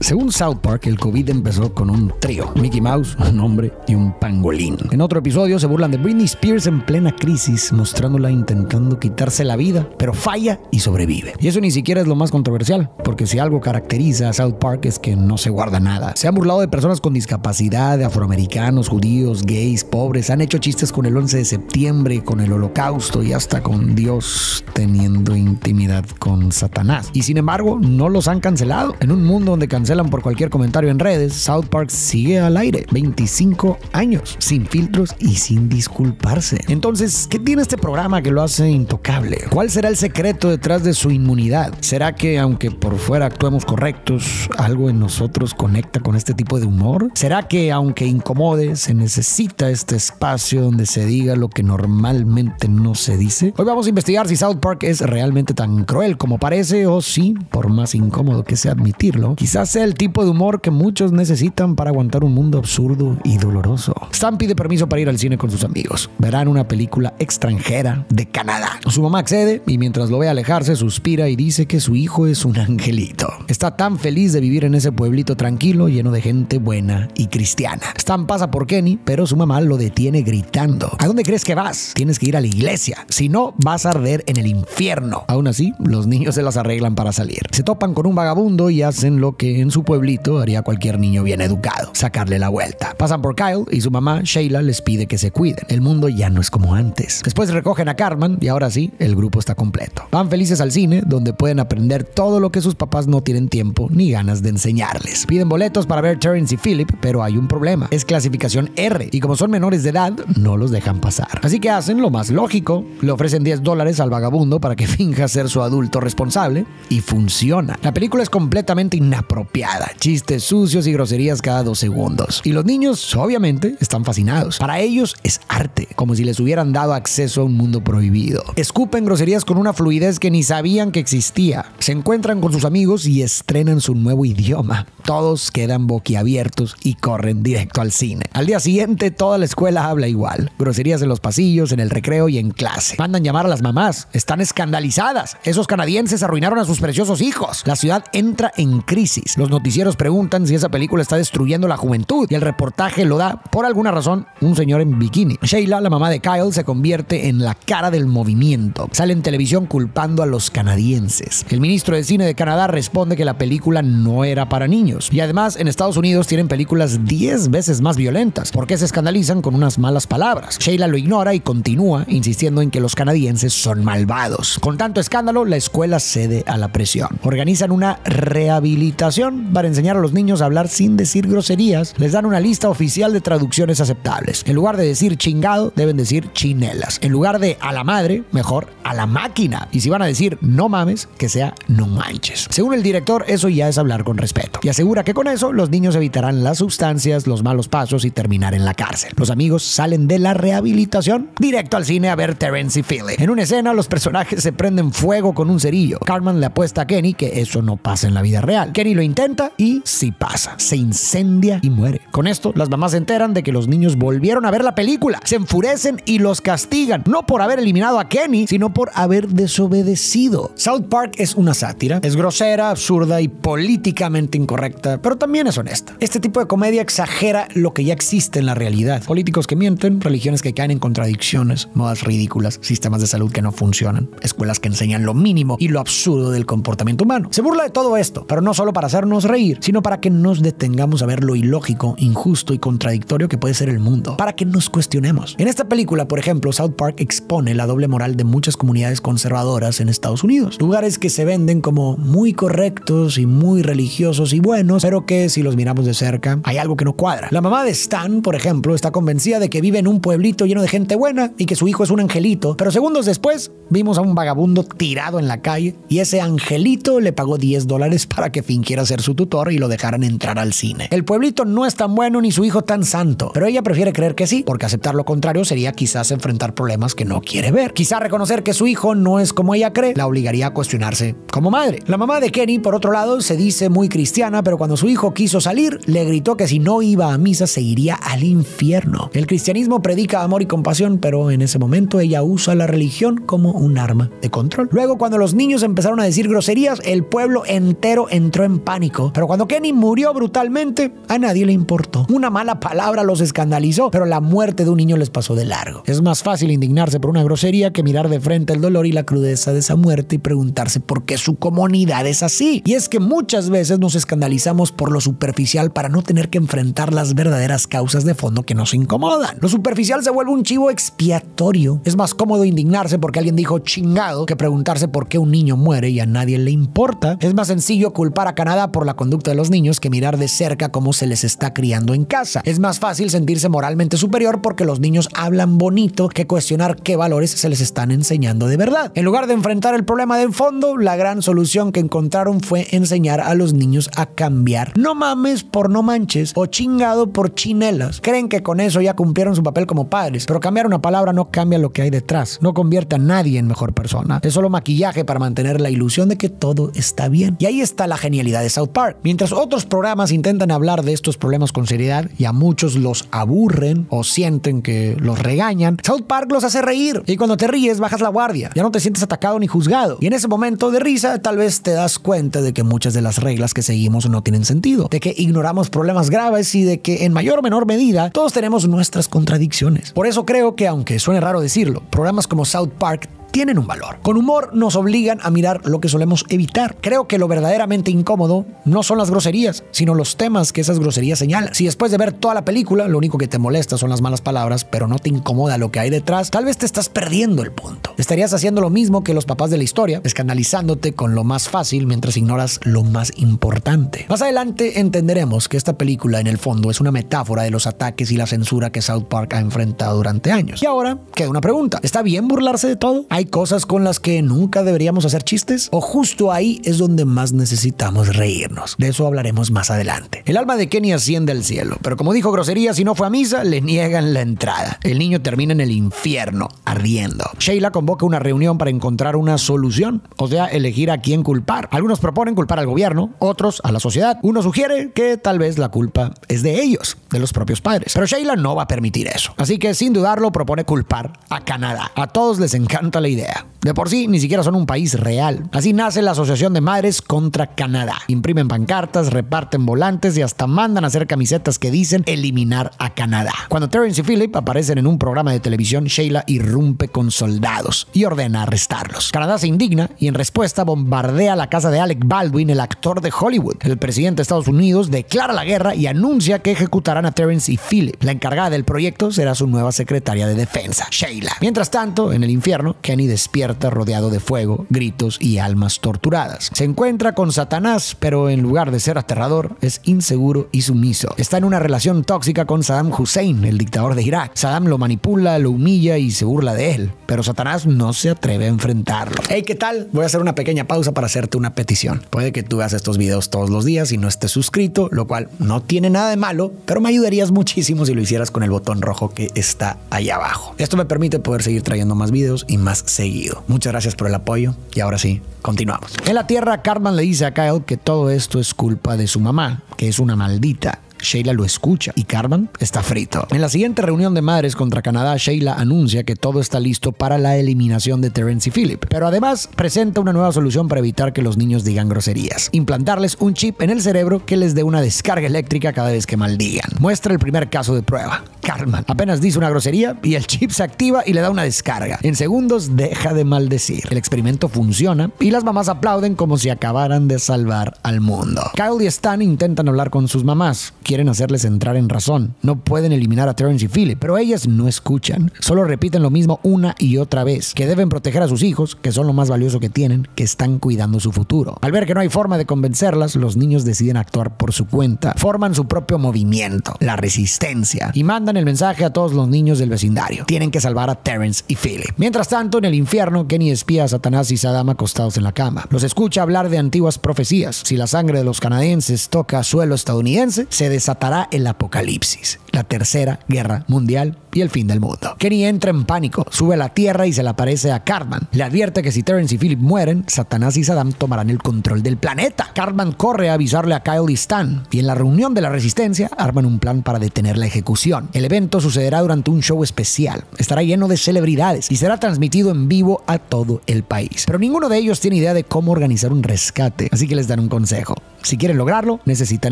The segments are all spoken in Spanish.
Según South Park, el COVID empezó con un trío: Mickey Mouse, un hombre y un pangolín. En otro episodio se burlan de Britney Spears en plena crisis, mostrándola intentando quitarse la vida, pero falla y sobrevive. Y eso ni siquiera es lo más controversial, porque si algo caracteriza a South Park es que no se guarda nada. Se han burlado de personas con discapacidad, de afroamericanos, judíos, gays, pobres. Han hecho chistes con el 11 de septiembre, con el holocausto y hasta con Dios teniendo intimidad con Satanás. Y sin embargo, no los han cancelado. En un mundo donde cancelan por cualquier comentario en redes, South Park sigue al aire 25 años, sin filtros y sin disculparse. Entonces, ¿qué tiene este programa que lo hace intocable? ¿Cuál será el secreto detrás de su inmunidad? ¿Será que aunque por fuera actuemos correctos, algo en nosotros conecta con este tipo de humor? ¿Será que aunque incomode, se necesita este espacio donde se diga lo que normalmente no se dice? Hoy vamos a investigar si South Park es realmente tan cruel como parece, o si, por más incómodo que sea admitirlo, quizás sea el tipo de humor que muchos necesitan para aguantar un mundo absurdo y doloroso. Stan pide permiso para ir al cine con sus amigos. Verán una película extranjera de Canadá. Su mamá accede y mientras lo ve alejarse suspira y dice que su hijo es un angelito. Está tan feliz de vivir en ese pueblito tranquilo, lleno de gente buena y cristiana. Stan pasa por Kenny, pero su mamá lo detiene gritando: ¿a dónde crees que vas? Tienes que ir a la iglesia, si no vas a arder en el infierno. Aún así, los niños se las arreglan para salir. Se topan con un vagabundo y hacen lo que en su pueblito haría cualquier niño bien educado: sacarle la vuelta. Pasan por Kyle y su mamá Sheila les pide que se cuiden. El mundo ya no es como antes. Después recogen a Cartman y ahora sí, el grupo está completo. Van felices al cine, donde pueden aprender todo lo que sus papás no tienen tiempo ni ganas de enseñarles. Piden boletos para ver Terrence y Philip, pero hay un problema: es clasificación R, y como son menores de edad, no los dejan pasar. Así que hacen lo más lógico: le ofrecen $10 al vagabundo para que finja ser su adulto responsable, y funciona. La película es completamente inapropiada, chistes sucios y groserías cada 2 segundos. Y los niños, obviamente, están fascinados. Para ellos es arte, como si les hubieran dado acceso a un mundo prohibido. Escupen groserías con una fluidez que ni sabían que existía. Se encuentran con sus amigos y estrenan su nuevo idioma. Todos quedan boquiabiertos y corren directo al cine. Al día siguiente, toda la escuela habla igual. Groserías en los pasillos, en el recreo y en clase. Mandan llamar a las mamás. Están escandalizadas. Esos canadienses arruinaron a sus preciosos hijos. La ciudad entra en crisis. Los noticieros preguntan si esa película está destruyendo la juventud, y el reportaje lo da, por alguna razón, un señor en bikini. Sheila, la mamá de Kyle, se convierte en la cara del movimiento. Sale en televisión culpando a los canadienses. El ministro de cine de Canadá responde que la película no era para niños. Y además, en Estados Unidos tienen películas 10 veces más violentas. ¿Por qué se escandalizan con unas malas palabras? Sheila lo ignora y continúa insistiendo en que los canadienses son malvados. Con tanto escándalo, la escuela cede a la presión. Organizan una rehabilitación para enseñar a los niños a hablar sin decir groserías. Les dan una lista oficial de traducciones aceptables. En lugar de decir chingado, deben decir chinelas. En lugar de a la madre, mejor a la máquina. Y si van a decir no mames, que sea no manches. Según el director, eso ya es hablar con respeto. Y asegura que con eso los niños evitarán las sustancias, los malos pasos y terminar en la cárcel. Los amigos salen de la rehabilitación directo al cine a ver Terrence y Philip. En una escena, los personajes se prenden fuego con un cerillo. Cartman le apuesta a Kenny que eso no pasa en la vida real. Kenny lo intenta y sí pasa. Se incendia y muere. Con esto, las mamás se enteran de que los niños volvieron a ver la película. Se enfurecen y los castigan, no por haber eliminado a Kenny, sino por haber desobedecido. South Park es una sátira. Es grosera, absurda y políticamente incorrecta, pero también es honesta. Este tipo de comedia exagera lo que ya existe en la realidad: políticos que mienten, religiones que caen en contradicciones, modas ridículas, sistemas de salud que no funcionan, escuelas que enseñan lo mínimo y lo absurdo del comportamiento humano. Se burla de todo esto, pero no solo para hacernos reír, sino para que nos detengamos a ver lo ilógico, injusto y contradictorio que puede ser el mundo, para que nos cuestionemos. En esta película, por ejemplo, South Park expone la doble moral de muchas comunidades conservadoras en Estados Unidos. Lugares que se venden como muy correctos y muy religiosos y buenos, pero que si los miramos de cerca, hay algo que no cuadra. La mamá de Stan, por ejemplo, está convencida de que vive en un pueblito lleno de gente buena y que su hijo es un angelito, pero segundos después vimos a un vagabundo tirado en la calle y ese angelito le pagó $10 para que fingiera ser su tutor y lo dejaran entrar al cine. El pueblito no es tan bueno ni su hijo tan santo, pero ella prefiere creer que sí, porque aceptar lo contrario sería quizás enfrentar problemas que no quiere ver. Quizá reconocer que su hijo no es como ella cree la obligaría a cuestionarse como madre. La mamá de Kenny, por otro lado, se dice muy cristiana, pero cuando su hijo quiso salir, le gritó que si no iba a misa se iría al infierno. El cristianismo predica amor y compasión, pero en ese momento ella usa la religión como un arma de control. Luego, cuando los niños empezaron a decir groserías, el pueblo entero entró en pánico. trágico, pero cuando Kenny murió brutalmente, a nadie le importó. Una mala palabra los escandalizó, pero la muerte de un niño les pasó de largo. Es más fácil indignarse por una grosería que mirar de frente el dolor y la crudeza de esa muerte y preguntarse por qué su comunidad es así. Y es que muchas veces nos escandalizamos por lo superficial para no tener que enfrentar las verdaderas causas de fondo que nos incomodan. Lo superficial se vuelve un chivo expiatorio. Es más cómodo indignarse porque alguien dijo chingado que preguntarse por qué un niño muere y a nadie le importa. Es más sencillo culpar a Canadá por la conducta de los niños que mirar de cerca cómo se les está criando en casa. Es más fácil sentirse moralmente superior porque los niños hablan bonito que cuestionar qué valores se les están enseñando de verdad. En lugar de enfrentar el problema de fondo, la gran solución que encontraron fue enseñar a los niños a cambiar. No mames por no manches o chingado por chinelas. Creen que con eso ya cumplieron su papel como padres, pero cambiar una palabra no cambia lo que hay detrás. No convierte a nadie en mejor persona. Es solo maquillaje para mantener la ilusión de que todo está bien. Y ahí está la genialidad de South Park. Mientras otros programas intentan hablar de estos problemas con seriedad y a muchos los aburren o sienten que los regañan, South Park los hace reír. Y cuando te ríes, bajas la guardia. Ya no te sientes atacado ni juzgado. Y en ese momento de risa, tal vez te das cuenta de que muchas de las reglas que seguimos no tienen sentido, de que ignoramos problemas graves y de que en mayor o menor medida todos tenemos nuestras contradicciones. Por eso creo que, aunque suene raro decirlo, programas como South Park tienen un valor. Con humor nos obligan a mirar lo que solemos evitar. Creo que lo verdaderamente incómodo no son las groserías, sino los temas que esas groserías señalan. Si después de ver toda la película lo único que te molesta son las malas palabras, pero no te incomoda lo que hay detrás, tal vez te estás perdiendo el punto. Estarías haciendo lo mismo que los papás de la historia, escandalizándote con lo más fácil mientras ignoras lo más importante. Más adelante entenderemos que esta película en el fondo es una metáfora de los ataques y la censura que South Park ha enfrentado durante años. Y ahora queda una pregunta. ¿Está bien burlarse de todo? ¿Hay cosas con las que nunca deberíamos hacer chistes? ¿O justo ahí es donde más necesitamos reírnos? De eso hablaremos más adelante. El alma de Kenny asciende al cielo, pero como dijo groserías y no fue a misa, le niegan la entrada. El niño termina en el infierno, ardiendo. Sheila convoca una reunión para encontrar una solución, o sea, elegir a quién culpar. Algunos proponen culpar al gobierno, otros a la sociedad. Uno sugiere que tal vez la culpa es de ellos, de los propios padres. Pero Sheila no va a permitir eso. Así que sin dudarlo propone culpar a Canadá. A todos les encanta la idea. De por sí, ni siquiera son un país real. Así nace la Asociación de Madres contra Canadá. Imprimen pancartas, reparten volantes y hasta mandan a hacer camisetas que dicen eliminar a Canadá. Cuando Terrence y Phillip aparecen en un programa de televisión, Sheila irrumpe con soldados y ordena arrestarlos. Canadá se indigna y en respuesta bombardea la casa de Alec Baldwin, el actor de Hollywood. El presidente de Estados Unidos declara la guerra y anuncia que ejecutarán a Terrence y Phillip. La encargada del proyecto será su nueva secretaria de defensa, Sheila. Mientras tanto, en el infierno, Kenny despierta rodeado de fuego, gritos y almas torturadas. Se encuentra con Satanás, pero en lugar de ser aterrador, es inseguro y sumiso. Está en una relación tóxica con Saddam Hussein, el dictador de Irak. Saddam lo manipula, lo humilla y se burla de él, pero Satanás no se atreve a enfrentarlo. Hey, ¿qué tal? Voy a hacer una pequeña pausa para hacerte una petición. Puede que tú veas estos videos todos los días y no estés suscrito, lo cual no tiene nada de malo, pero me ayudarías muchísimo si lo hicieras con el botón rojo que está ahí abajo. Esto me permite poder seguir trayendo más videos y más seguido. Muchas gracias por el apoyo y ahora sí, continuamos. En la Tierra, Cartman le dice a Kyle que todo esto es culpa de su mamá, que es una maldita. Sheila lo escucha y Cartman está frito. En la siguiente reunión de madres contra Canadá, Sheila anuncia que todo está listo para la eliminación de Terrence y Phillip, pero además presenta una nueva solución para evitar que los niños digan groserías: implantarles un chip en el cerebro que les dé una descarga eléctrica cada vez que maldigan. Muestra el primer caso de prueba. Cartman apenas dice una grosería y el chip se activa y le da una descarga. En segundos deja de maldecir. El experimento funciona y las mamás aplauden como si acabaran de salvar al mundo. Kyle y Stan intentan hablar con sus mamás. Quieren hacerles entrar en razón. No pueden eliminar a Terrence y Phillip, pero ellas no escuchan. Solo repiten lo mismo una y otra vez, que deben proteger a sus hijos, que son lo más valioso que tienen, que están cuidando su futuro. Al ver que no hay forma de convencerlas, los niños deciden actuar por su cuenta. Forman su propio movimiento, la resistencia, y mandan el mensaje a todos los niños del vecindario: tienen que salvar a Terrence y Phillip. Mientras tanto, en el infierno, Kenny espía a Satanás y Saddam acostados en la cama. Los escucha hablar de antiguas profecías. Si la sangre de los canadienses toca suelo estadounidense, se desatará el apocalipsis, la tercera guerra mundial y el fin del mundo. Kenny entra en pánico, sube a la tierra y se le aparece a Cartman. Le advierte que si Terrence y Phillip mueren, Satanás y Saddam tomarán el control del planeta. Cartman corre a avisarle a Kyle y Stan, y en la reunión de la resistencia arman un plan para detener la ejecución. El El evento sucederá durante un show especial, estará lleno de celebridades y será transmitido en vivo a todo el país. Pero ninguno de ellos tiene idea de cómo organizar un rescate, así que les dan un consejo. Si quieren lograrlo, necesitan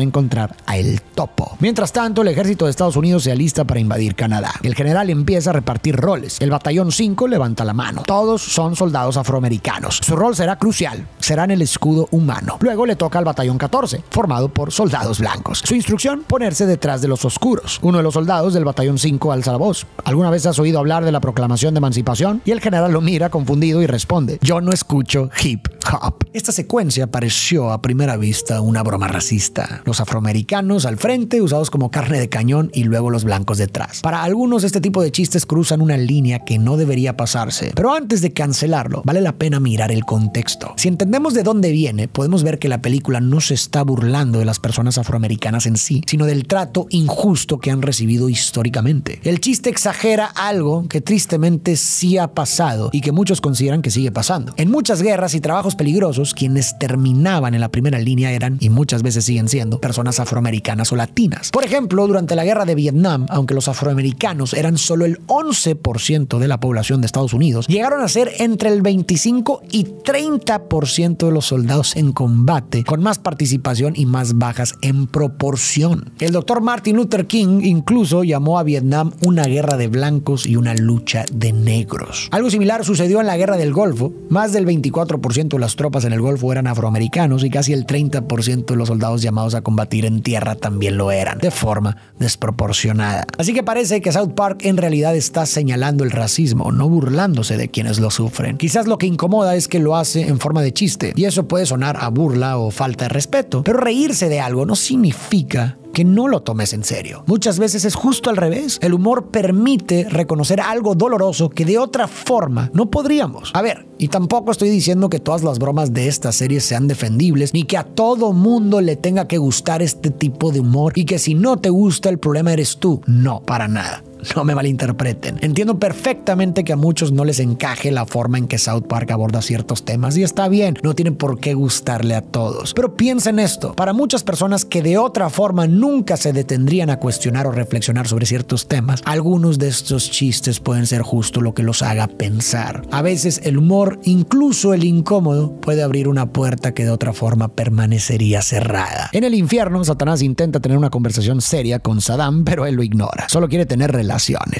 encontrar a El Topo. Mientras tanto, el ejército de Estados Unidos se alista para invadir Canadá. El general empieza a repartir roles. El batallón 5 levanta la mano. Todos son soldados afroamericanos. Su rol será crucial. Serán el escudo humano. Luego le toca al batallón 14, formado por soldados blancos. Su instrucción, ponerse detrás de los oscuros. Uno de los soldados del batallón 5 alza la voz. ¿Alguna vez has oído hablar de la proclamación de emancipación? Y el general lo mira confundido y responde: yo no escucho hip hop. Esta secuencia pareció a primera vista una broma racista. Los afroamericanos al frente, usados como carne de cañón, y luego los blancos detrás. Para algunos, este tipo de chistes cruzan una línea que no debería pasarse. Pero antes de cancelarlo, vale la pena mirar el contexto. Si entendemos de dónde viene, podemos ver que la película no se está burlando de las personas afroamericanas en sí, sino del trato injusto que han recibido históricamente. El chiste exagera algo que tristemente sí ha pasado y que muchos consideran que sigue pasando. En muchas guerras y trabajos peligrosos, quienes terminaban en la primera línea eran, y muchas veces siguen siendo, personas afroamericanas o latinas. Por ejemplo, durante la guerra de Vietnam, aunque los afroamericanos eran solo el 11% de la población de Estados Unidos, llegaron a ser entre el 25 y 30% de los soldados en combate, con más participación y más bajas en proporción. El doctor Martin Luther King incluso llamó a Vietnam una guerra de blancos y una lucha de negros. Algo similar sucedió en la guerra del Golfo. Más del 24% de las tropas en el Golfo eran afroamericanos y casi el 30% de los soldados llamados a combatir en tierra también lo eran, de forma desproporcionada. Así que parece que South Park en realidad está señalando el racismo, no burlándose de quienes lo sufren. Quizás lo que incomoda es que lo hace en forma de chiste, y eso puede sonar a burla o falta de respeto, pero reírse de algo no significa que no lo tomes en serio. Muchas veces es justo al revés. El humor permite reconocer algo doloroso que de otra forma no podríamos. A ver, y tampoco estoy diciendo que todas las bromas de esta serie sean defendibles, ni que a todo mundo le tenga que gustar este tipo de humor, y que si no te gusta el problema eres tú. No, para nada. No me malinterpreten. Entiendo perfectamente que a muchos no les encaje la forma en que South Park aborda ciertos temas, y está bien, no tienen por qué gustarle a todos. Pero piensen esto: para muchas personas que de otra forma nunca se detendrían a cuestionar o reflexionar sobre ciertos temas, algunos de estos chistes pueden ser justo lo que los haga pensar. A veces el humor, incluso el incómodo, puede abrir una puerta que de otra forma permanecería cerrada. En el infierno, Satanás intenta tener una conversación seria con Saddam, pero él lo ignora. Solo quiere tener relaciones.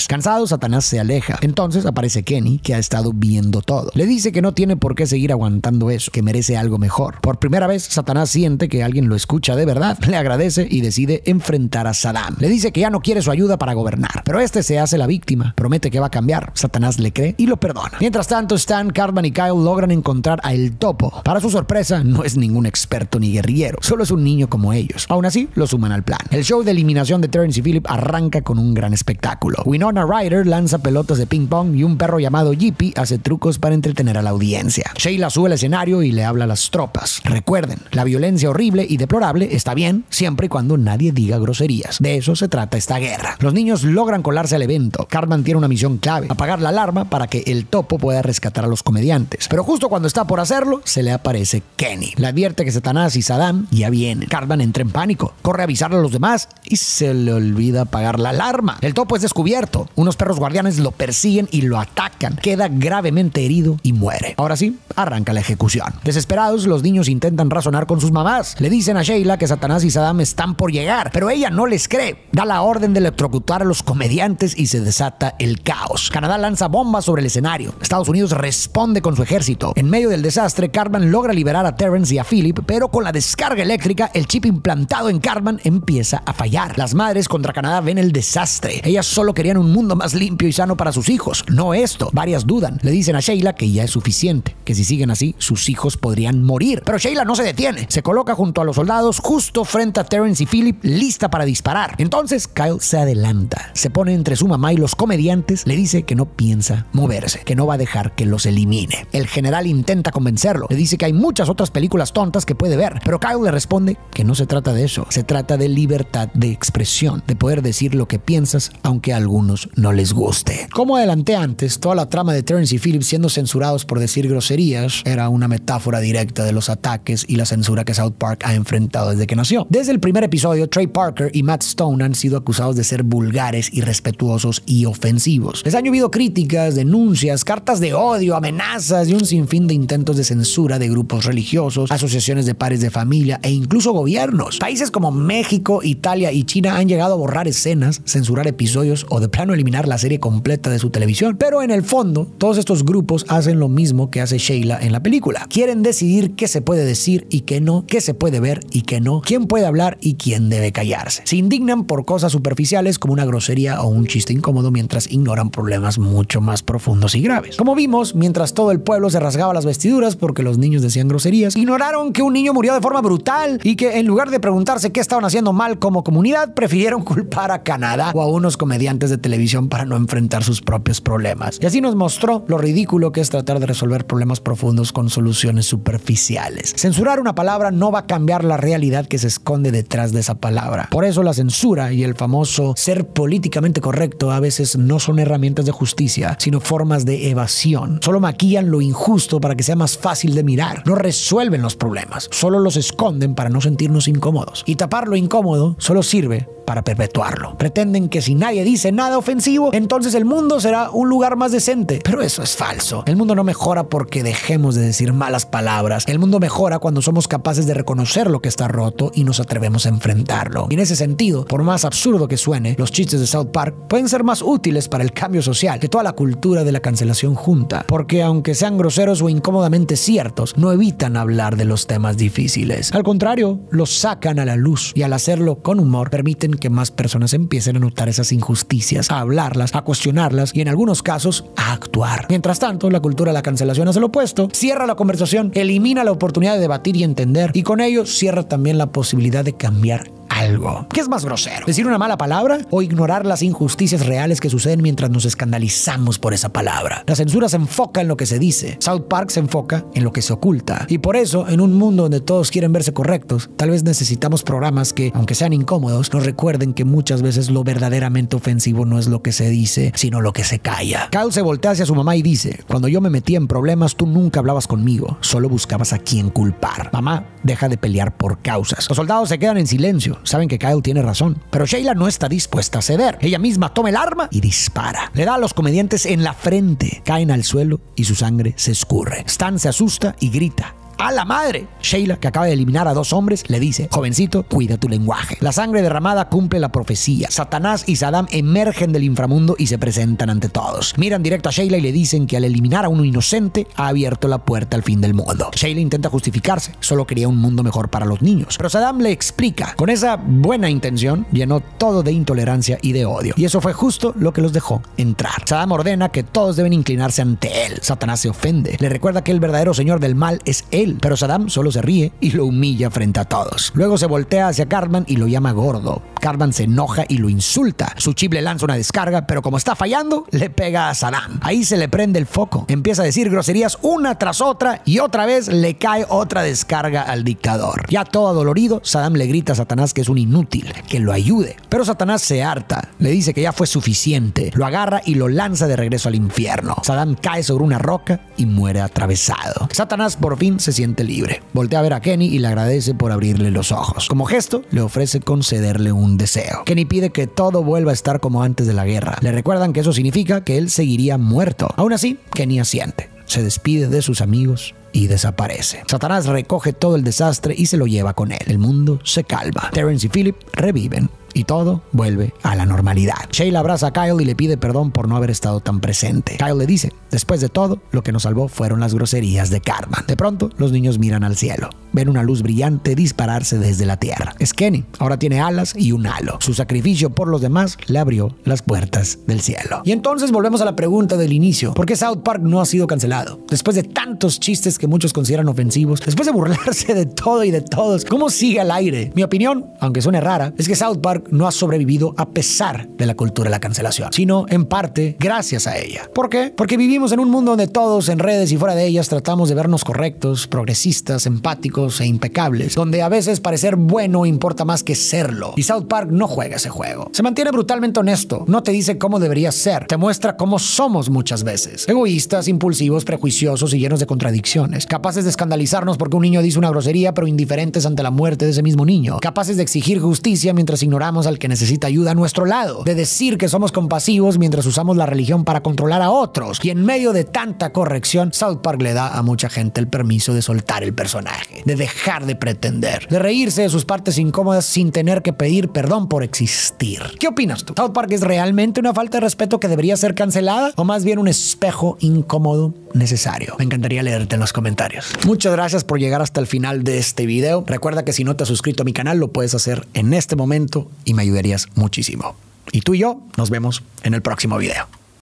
Cansado, Satanás se aleja. Entonces aparece Kenny, que ha estado viendo todo. Le dice que no tiene por qué seguir aguantando eso, que merece algo mejor. Por primera vez, Satanás siente que alguien lo escucha de verdad. Le agradece y decide enfrentar a Saddam. Le dice que ya no quiere su ayuda para gobernar, pero este se hace la víctima. Promete que va a cambiar. Satanás le cree y lo perdona. Mientras tanto, Stan, Cartman y Kyle logran encontrar a El Topo. Para su sorpresa, no es ningún experto ni guerrillero, solo es un niño como ellos. Aún así, lo suman al plan. El show de eliminación de Terrence y Phillip arranca con un gran espectáculo. Winona Ryder lanza pelotas de ping pong y un perro llamado Jippy hace trucos para entretener a la audiencia. Sheila sube al escenario y le habla a las tropas. Recuerden, la violencia horrible y deplorable está bien siempre y cuando nadie diga groserías. De eso se trata esta guerra. Los niños logran colarse al evento. Cartman tiene una misión clave: apagar la alarma para que El Topo pueda rescatar a los comediantes. Pero justo cuando está por hacerlo, se le aparece Kenny. Le advierte que Satanás y Saddam ya vienen. Cartman entra en pánico, corre a avisarle a los demás y se le olvida apagar la alarma. El Topo es descubierto. Unos perros guardianes lo persiguen y lo atacan. Queda gravemente herido y muere. Ahora sí, arranca la ejecución. Desesperados, los niños intentan razonar con sus mamás. Le dicen a Sheila que Satanás y Saddam están por llegar, pero ella no les cree. Da la orden de electrocutar a los comediantes y se desata el caos. Canadá lanza bombas sobre el escenario. Estados Unidos responde con su ejército. En medio del desastre, Cartman logra liberar a Terrence y a Phillip, pero con la descarga eléctrica, el chip implantado en Cartman empieza a fallar. Las madres contra Canadá ven el desastre. Ellas solo querían un mundo más limpio y sano para sus hijos, no esto. Varias dudan. Le dicen a Sheila que ya es suficiente, que si siguen así, sus hijos podrían morir. Pero Sheila no se detiene. Se coloca junto a los soldados justo frente a Terrence y Phillip, lista para disparar. Entonces Kyle se adelanta, se pone entre su mamá y los comediantes, le dice que no piensa moverse, que no va a dejar que los elimine. El general intenta convencerlo, le dice que hay muchas otras películas tontas que puede ver, pero Kyle le responde que no se trata de eso, se trata de libertad de expresión, de poder decir lo que piensas, aunque que a algunos no les guste. Como adelanté antes, toda la trama de Terrence y Phillip siendo censurados por decir groserías era una metáfora directa de los ataques y la censura que South Park ha enfrentado desde que nació. Desde el primer episodio, Trey Parker y Matt Stone han sido acusados de ser vulgares, irrespetuosos y ofensivos. Les han llovido críticas, denuncias, cartas de odio, amenazas y un sinfín de intentos de censura de grupos religiosos, asociaciones de padres de familia e incluso gobiernos. Países como México, Italia y China han llegado a borrar escenas, censurar episodios o de plano eliminar la serie completa de su televisión. Pero en el fondo, todos estos grupos hacen lo mismo que hace Sheila en la película. Quieren decidir qué se puede decir y qué no, qué se puede ver y qué no, quién puede hablar y quién debe callarse. Se indignan por cosas superficiales como una grosería o un chiste incómodo mientras ignoran problemas mucho más profundos y graves. Como vimos, mientras todo el pueblo se rasgaba las vestiduras porque los niños decían groserías, ignoraron que un niño murió de forma brutal y que en lugar de preguntarse qué estaban haciendo mal como comunidad, prefirieron culpar a Canadá o a unos comediantes de televisión para no enfrentar sus propios problemas. Y así nos mostró lo ridículo que es tratar de resolver problemas profundos con soluciones superficiales. Censurar una palabra no va a cambiar la realidad que se esconde detrás de esa palabra. Por eso la censura y el famoso ser políticamente correcto a veces no son herramientas de justicia, sino formas de evasión. Solo maquillan lo injusto para que sea más fácil de mirar. No resuelven los problemas, solo los esconden para no sentirnos incómodos. Y tapar lo incómodo solo sirve para perpetuarlo. Pretenden que si nadie dice nada ofensivo, entonces el mundo será un lugar más decente. Pero eso es falso. El mundo no mejora porque dejemos de decir malas palabras. El mundo mejora cuando somos capaces de reconocer lo que está roto y nos atrevemos a enfrentarlo. Y en ese sentido, por más absurdo que suene, los chistes de South Park pueden ser más útiles para el cambio social que toda la cultura de la cancelación junta. Porque aunque sean groseros o incómodamente ciertos, no evitan hablar de los temas difíciles. Al contrario, los sacan a la luz y al hacerlo con humor permiten que más personas empiecen a notar esas injusticias, a hablarlas, a cuestionarlas y en algunos casos a actuar. Mientras tanto, la cultura de la cancelación hace lo opuesto, cierra la conversación, elimina la oportunidad de debatir y entender y con ello cierra también la posibilidad de cambiar algo. ¿Qué es más grosero? ¿Decir una mala palabra o ignorar las injusticias reales que suceden mientras nos escandalizamos por esa palabra? La censura se enfoca en lo que se dice. South Park se enfoca en lo que se oculta. Y por eso, en un mundo donde todos quieren verse correctos, tal vez necesitamos programas que, aunque sean incómodos, nos recuerden que muchas veces lo verdaderamente ofensivo no es lo que se dice, sino lo que se calla. Kyle se voltea hacia su mamá y dice: cuando yo me metía en problemas, tú nunca hablabas conmigo, solo buscabas a quién culpar. Mamá, deja de pelear por causas. Los soldados se quedan en silencio. Saben que Kyle tiene razón, pero Sheila no está dispuesta a ceder. Ella misma toma el arma y dispara. Le da a los comediantes en la frente. Caen al suelo y su sangre se escurre. Stan se asusta y grita: ¡a la madre! Sheila, que acaba de eliminar a 2 hombres, le dice: jovencito, cuida tu lenguaje. La sangre derramada cumple la profecía. Satanás y Saddam emergen del inframundo y se presentan ante todos. Miran directo a Sheila y le dicen que al eliminar a uno inocente ha abierto la puerta al fin del mundo. Sheila intenta justificarse, solo quería un mundo mejor para los niños. Pero Saddam le explica. Con esa buena intención llenó todo de intolerancia y de odio. Y eso fue justo lo que los dejó entrar. Saddam ordena que todos deben inclinarse ante él. Satanás se ofende. Le recuerda que el verdadero señor del mal es él. Pero Saddam solo se ríe y lo humilla frente a todos. Luego se voltea hacia Cartman y lo llama gordo. Cartman se enoja y lo insulta. Su chip le lanza una descarga, pero como está fallando, le pega a Saddam. Ahí se le prende el foco. Empieza a decir groserías una tras otra y otra vez le cae otra descarga al dictador. Ya todo adolorido, Saddam le grita a Satanás que es un inútil, que lo ayude. Pero Satanás se harta. Le dice que ya fue suficiente. Lo agarra y lo lanza de regreso al infierno. Saddam cae sobre una roca y muere atravesado. Satanás por fin se siente libre. Voltea a ver a Kenny y le agradece por abrirle los ojos. Como gesto, le ofrece concederle un deseo. Kenny pide que todo vuelva a estar como antes de la guerra. Le recuerdan que eso significa que él seguiría muerto. Aún así, Kenny asiente. Se despide de sus amigos y desaparece. Satanás recoge todo el desastre y se lo lleva con él. El mundo se calma. Terrence y Phillip reviven. Y todo vuelve a la normalidad. Sheila abraza a Kyle y le pide perdón por no haber estado tan presente. Kyle le dice: después de todo, lo que nos salvó fueron las groserías de Cartman. De pronto, los niños miran al cielo. Ven una luz brillante dispararse desde la tierra. Es Kenny. Ahora tiene alas y un halo. Su sacrificio por los demás le abrió las puertas del cielo. Y entonces volvemos a la pregunta del inicio. ¿Por qué South Park no ha sido cancelado? Después de tantos chistes que muchos consideran ofensivos, después de burlarse de todo y de todos, ¿cómo sigue al aire? Mi opinión, aunque suene rara, es que South Park Park no ha sobrevivido a pesar de la cultura de la cancelación, sino en parte gracias a ella. ¿Por qué? Porque vivimos en un mundo donde todos, en redes y fuera de ellas, tratamos de vernos correctos, progresistas, empáticos e impecables, donde a veces parecer bueno importa más que serlo. Y South Park no juega ese juego. Se mantiene brutalmente honesto, no te dice cómo deberías ser, te muestra cómo somos muchas veces. Egoístas, impulsivos, prejuiciosos y llenos de contradicciones. Capaces de escandalizarnos porque un niño dice una grosería, pero indiferentes ante la muerte de ese mismo niño. Capaces de exigir justicia mientras ignoramos al que necesita ayuda a nuestro lado. De decir que somos compasivos mientras usamos la religión para controlar a otros. Y en medio de tanta corrección, South Park le da a mucha gente el permiso de soltar el personaje, de dejar de pretender, de reírse de sus partes incómodas sin tener que pedir perdón por existir. ¿Qué opinas tú? ¿South Park es realmente una falta de respeto que debería ser cancelada o más bien un espejo incómodo necesario? Me encantaría leerte en los comentarios. Muchas gracias por llegar hasta el final de este video. Recuerda que si no te has suscrito a mi canal, lo puedes hacer en este momento y me ayudarías muchísimo. Y tú y yo nos vemos en el próximo video.